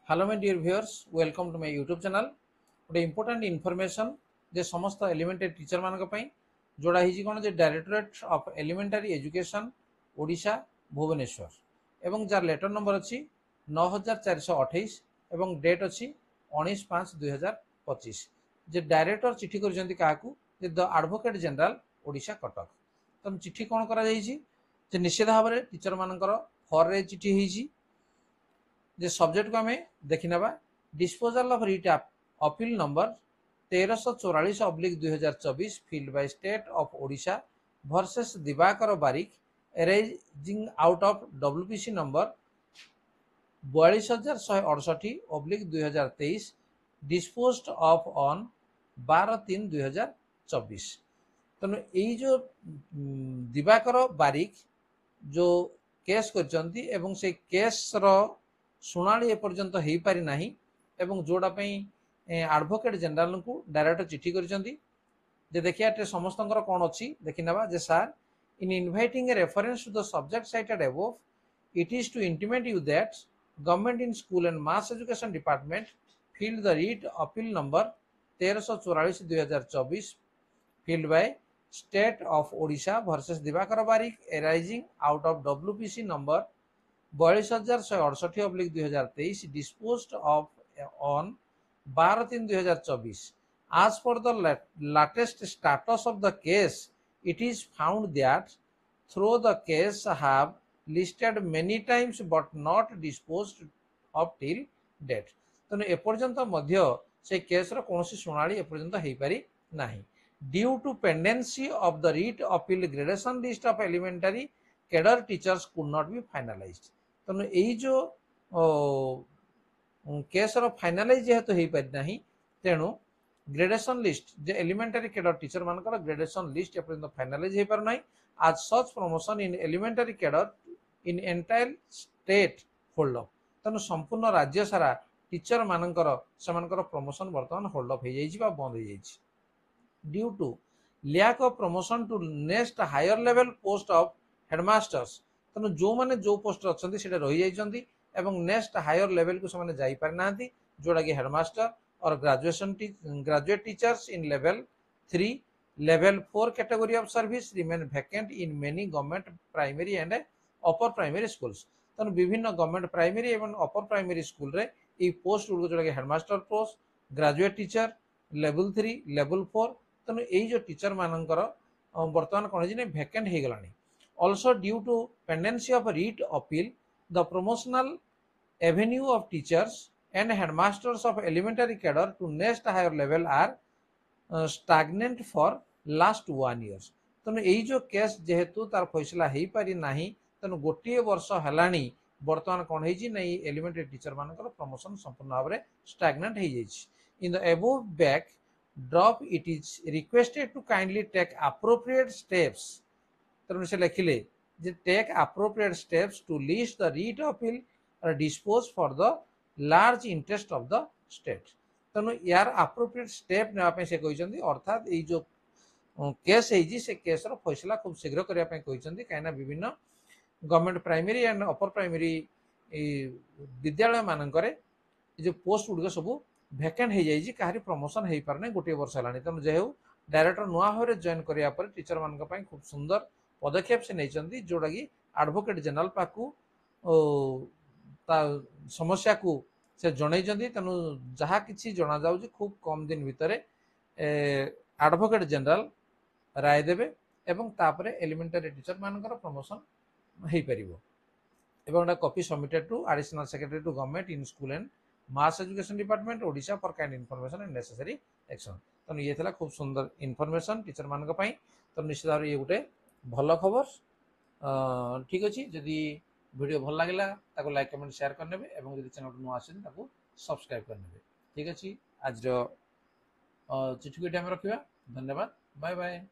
Hello my dear viewers, welcome to my YouTube channel. गोटे important information जे समस्त elementary teacher मानक पई जोड़ा हिजी कोन जे directorate of elementary education Odisha Bhubaneswar एवं जार लेटर नंबर अछि 9428 एवं डेट अछि 19/5/2025 जे डायरेक्टर चिठी करजंती काकू जे the advocate general Odisha Cuttack. तम चिठी कोन करा जाईजी जे निश्चित भाव में टीचर मानकर फॉर रे चिठी हिजी जे सब्जेक्ट को हमें देखी ना disposal of writ appeal number 1344/2024 filled by state of Odisha versus Diwakar Barik arising out of WPC number 42168/2023 disposed of on 12/3/2024। तेणु यही जो दिवाकर बारिक जो केस करचंती एवं से केस रो शुणाणी एपर्यंत हो पारि नाही एवं जोड़ा एडवोकेट जनरल को डायरेक्ट चिठी करचंती जे देखिया समस्त कौन अच्छी देखी ना जे sir in inviting a reference to the subject cited above it is to intimate you that government in school and mass education department filed the writ appeal number 1344/2024 filed by state of Odisha versus Diwakar Barik arising out of WPC number 42168/2023 disposed of on 12/3/2024. As per the latest status of the case, it is found that through the case have listed many times but not disposed of till date. तेणु एपर्यंत मध्य से case रो कोनोसी सुनाली एपर्यंत हेई पारि नाही due to pendency of the writ appeal gradation list of elementary cadre teachers could not be finalised. तेणु यही जो case रो finalise जेहेतु हो पारि नाही तेणु ग्रेडेशन लिस्ट जे एलिमेंटरी कैडर टीचर मानकर ग्रेडेशन लिस्ट एपर्यंत फाइनालाइज हो पार नाही। आज such promotion in elementary cadre in entire state hold up. तेणु संपूर्ण राज्य सारा टीचर मानकर समानकर प्रमोशन वर्तमान होल्ड अप हो जाइछि बा बंद हो जाइछि due to lack of promotion to next higher level post of headmasters. तेणु जो मैंने जो पोस्ट अच्छा रही जाइछंती एवं नेक्स्ट हायर लेवल को से जाई पारि नांती जोड़ा कि हेडमास्टर और graduate teachers in level 3 level 4 category of service remain vacant in many government primary and upper primary schools. तेणु विभिन्न गवर्नमेंट प्राइमरी एवं अपर प्राइमरी स्कूल रे ई पोस्ट गुड़ जोड़ा कि headmaster post graduate teacher level 3 level 4 तेणु यही जो टीचर मानकर बर्तमान कौन है वैकेंट हो गलानी। Also due to pendency of writ appeal, the promotional avenue of teachers and headmasters of elementary cadre to next higher level are stagnant for last 1 year. तेणु यही जो केस जेहेतु तार फैसला हो पारि नाही तेणु गोटे वर्ष हेलानी बर्तमान कौन है एलिमेंटरी टीचर मानकर प्रमोशन संपूर्ण भाव में स्टाग्नेंट हो जाइछि। In the above backdrop it is requested to kindly take appropriate steps. तेणु से लिखिले जे take appropriate steps to list the writ appeal dispose for the large interest of the state. तेणु यार अप्रोप्रिएट स्टेप ने से कहते अर्थात ये जो केस है से केस रो फैसला खूब शीघ्र करने कहीं विभिन्न government primary and upper primary विद्यालय मानकर जो पोस्ट गुड़िक सब वैकेंट हो जाए कहारी प्रमोशन हो पारे गोटे वर्ष है। तेणु जेहू डायरेक्टर नुआ भाव में जॉइन कराया टीचर मान खूब सुंदर पदक्षेप से नहीं जोड़ा कि एडवोकेट जनरल पाक समस्या को से जन तेणु जहाँ कि जना जा खूब कम दिन भितर एडवोकेट जनरल राय देवे एवं तापर एलिमेंटरी टीचर मानकर प्रमोशन हो पार एवं copy submitted to additional secretary to government in school and mass education department Odisha for kind information and necessary action. तेणु ये था खूब सुंदर इनफॉरमेशन टीचर मान तो निश्चित भाव ये गोटे भल खबर। ठीक अच्छे जदि वीडियो भल लगे लाइक कमेंट शेयर करने और जब चैनल नुआ आसे सब्सक्राइब करने। ठीक अच्छे आज चिठी को रखा। धन्यवाद। Bye bye.